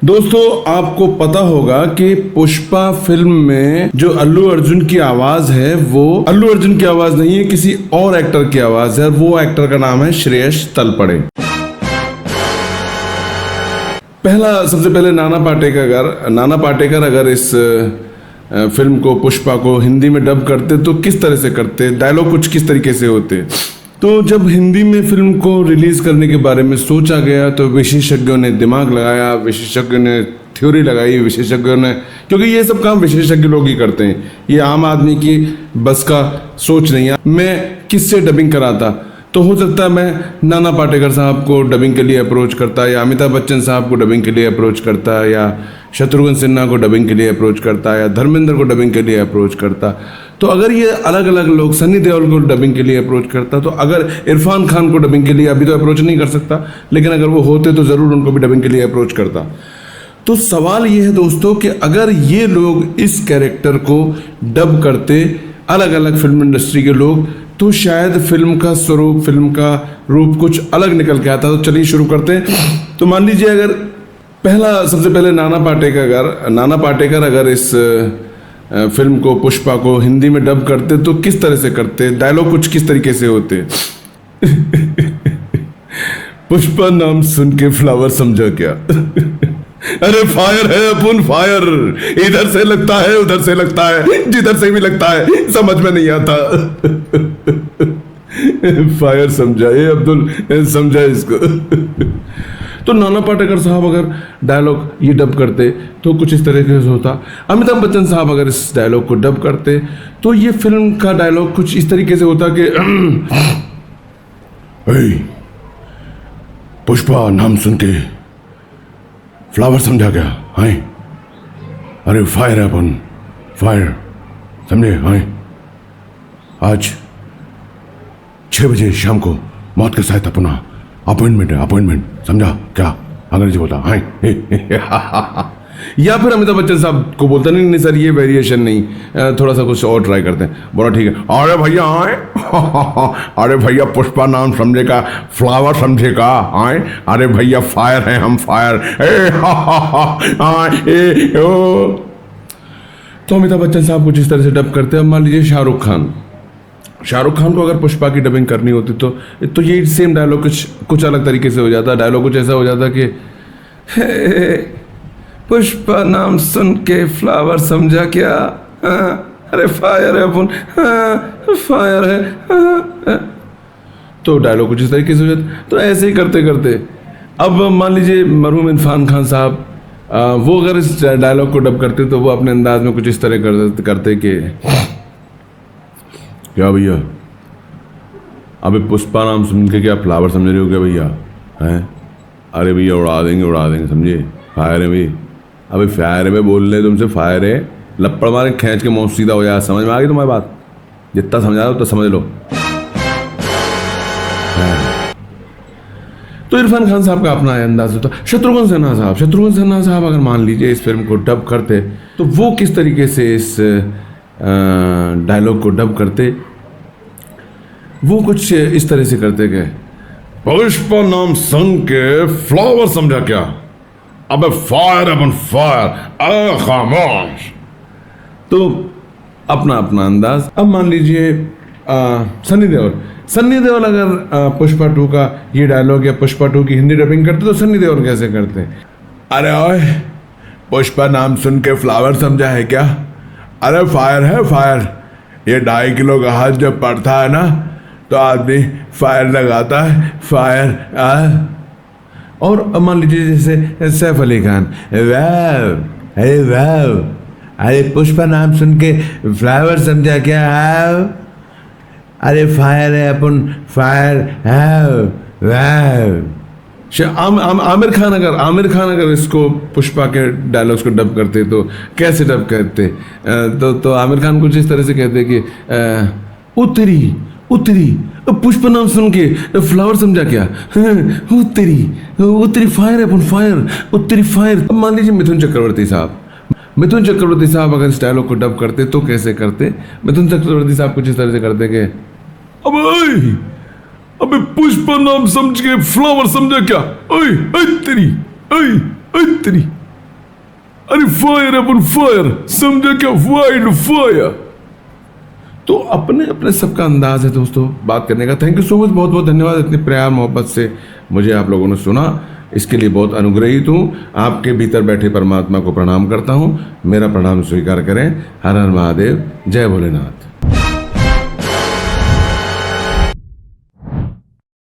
दोस्तों आपको पता होगा कि पुष्पा फिल्म में जो अल्लू अर्जुन की आवाज है वो अल्लू अर्जुन की आवाज नहीं है, किसी और एक्टर की आवाज है। वो एक्टर का नाम है श्रेयस तलपड़े। सबसे पहले नाना पाटेकर अगर इस फिल्म को पुष्पा को हिंदी में डब करते तो किस तरह से करते, डायलॉग कुछ किस तरीके से होते। तो जब हिंदी में फिल्म को रिलीज करने के बारे में सोचा गया तो विशेषज्ञों ने दिमाग लगाया, विशेषज्ञों ने थ्योरी लगाई, विशेषज्ञों ने, क्योंकि ये सब काम विशेषज्ञ लोग ही करते हैं, ये आम आदमी की बस का सोच नहीं है। मैं किससे डबिंग कराता, तो हो सकता है मैं नाना पाटेकर साहब को डबिंग के लिए अप्रोच करता, या अमिताभ बच्चन साहब को डबिंग के लिए अप्रोच करता, या शत्रुघ्न सिन्हा को डबिंग के लिए अप्रोच करता, या धर्मेंद्र को डबिंग के लिए अप्रोच करता। तो अगर ये अलग अलग लोग, सन्नी देओल को डबिंग के लिए अप्रोच करता, तो अगर इरफान खान को डबिंग के लिए अभी तो अप्रोच नहीं कर सकता, लेकिन अगर वो होते तो ज़रूर उनको भी डबिंग के लिए अप्रोच करता। तो सवाल ये है दोस्तों कि अगर ये लोग इस कैरेक्टर को डब करते, अलग अलग फिल्म इंडस्ट्री के लोग, तो शायद फिल्म का स्वरूप, फिल्म का रूप कुछ अलग निकल के आता। तो चलिए शुरू करते हैं। तो मान लीजिए अगर सबसे पहले नाना पाटेकर अगर इस फिल्म को, पुष्पा को हिंदी में डब करते तो किस तरह से करते, डायलॉग कुछ किस तरीके से होते। पुष्पा नाम सुन के फ्लावर समझा क्या। अरे फायर है अपन फायर, इधर से लगता है उधर से लगता है, जिधर से भी लगता है, समझ में नहीं आता। फायर समझा, ये अब्दुल समझा इसको। तो नाना पाटेकर साहब अगर डायलॉग ये डब करते तो कुछ इस तरीके से होता। अमिताभ बच्चन साहब अगर इस डायलॉग को डब करते तो ये फिल्म का डायलॉग कुछ इस तरीके से होता कि पुष्पा नाम सुन के फ्लावर समझा क्या, हाय अरे फायर है अपन फायर, समझे, हाय आज 6 बजे शाम को मौत के साथ अपना अपॉइंटमेंट है, अपॉइंटमेंट, समझा क्या, अंग्रेजी बोलता, हाय। या फिर अमिताभ बच्चन साहब को बोलता, नहीं सर ये वेरिएशन नहीं, थोड़ा सा कुछ और ट्राई करते हैं। बोला ठीक है, अरे भैया आए, अरे भैया पुष्पा नाम समझेगा, फ्लावर समझेगा, आए, अरे भैया फायर है हम फायर, तो अमिताभ बच्चन साहब कुछ इस तरह से डब करते हैं। अब मान लीजिए शाहरुख खान को अगर पुष्पा की डबिंग करनी होती तो ये सेम डायलॉग कुछ अलग तरीके से हो जाता। डायलॉग कुछ ऐसा हो जाता कि पुष्पा नाम सुन के फ्लावर समझा क्या, अरे फायर है अपन, फायर है। तो डायलॉग कुछ इस तरीके से हो जाता। तो ऐसे ही करते करते अब मान लीजिए मरहूम इरफान खान साहब, वो अगर इस डायलॉग को डब करते तो वो अपने अंदाज में कुछ इस तरह करते कि क्या भैया, अबे पुष्पा नाम सुन के क्या फ्लावर समझ रहे हो क्या भैया, हैं, अरे भैया उड़ा देंगे, समझे, फायर है भाई, अबे फायर है बोल रहे तुमसे, फायर है, लपड़ मारे खींच के मुंह सीधा हो जाए। समझ में आ गई तुम्हारी बात, जितना समझा दो तो समझ लो। तो इरफान खान साहब का अपना अंदाज होता। शत्रुघ्न सिन्हा साहब अगर मान लीजिए इस फिल्म को डब करते तो वो किस तरीके से इस डायलॉग को डब करते, वो कुछ इस तरह से करते कि पुष्पा नाम सुन के फ्लावर समझा क्या, अबे फायर अपन फायर, खामोश। तो अपना अंदाज। अब मान लीजिए सन्नी देओल अगर पुष्पा 2 का ये डायलॉग या पुष्पा 2 की हिंदी डबिंग करते तो सन्नी देओल कैसे करते, अरे ओए पुष्पा नाम सुन के फ्लावर समझा है क्या, अरे फायर है फायर, ये 2.5 किलो का हाथ जब पड़ता है ना तो आदमी फायर लगाता है, फायर। और मान लीजिए जैसे सैफ अली खान, वाव, अरे पुष्पा नाम सुन के फ्लावर समझा क्या, अरे फायर है अपन फायर, वाव। आमिर खान अगर इसको पुष्पा के डायलॉग्स को डब करते तो कैसे डब करते, तो आमिर खान कुछ इस तरह से कहते कि उत्तरी पुष्पा नाम सुन के फ्लावर समझा क्या, उत्तरी फायर है अपन फायर, उत्तरी फायर। अब मान लीजिए मिथुन चक्रवर्ती साहब अगर इस डायलॉग को डब करते तो कैसे करते। मिथुन चक्रवर्ती साहब कुछ इस तरह से करते कि अबे पुष्पा नाम समझ के फ्लावर समझा क्या, तेरी अरे फायर अपन फायर, समझा क्या, वाइल्ड फायर। तो अपने अपने सबका अंदाज है दोस्तों बात करने का। थैंक यू सो मच, बहुत बहुत धन्यवाद। इतने प्यार मोहब्बत से मुझे आप लोगों ने सुना, इसके लिए बहुत अनुग्रहित हूँ। आपके भीतर बैठे परमात्मा को प्रणाम करता हूँ, मेरा प्रणाम स्वीकार करें। हर हर महादेव, जय भोलेनाथ।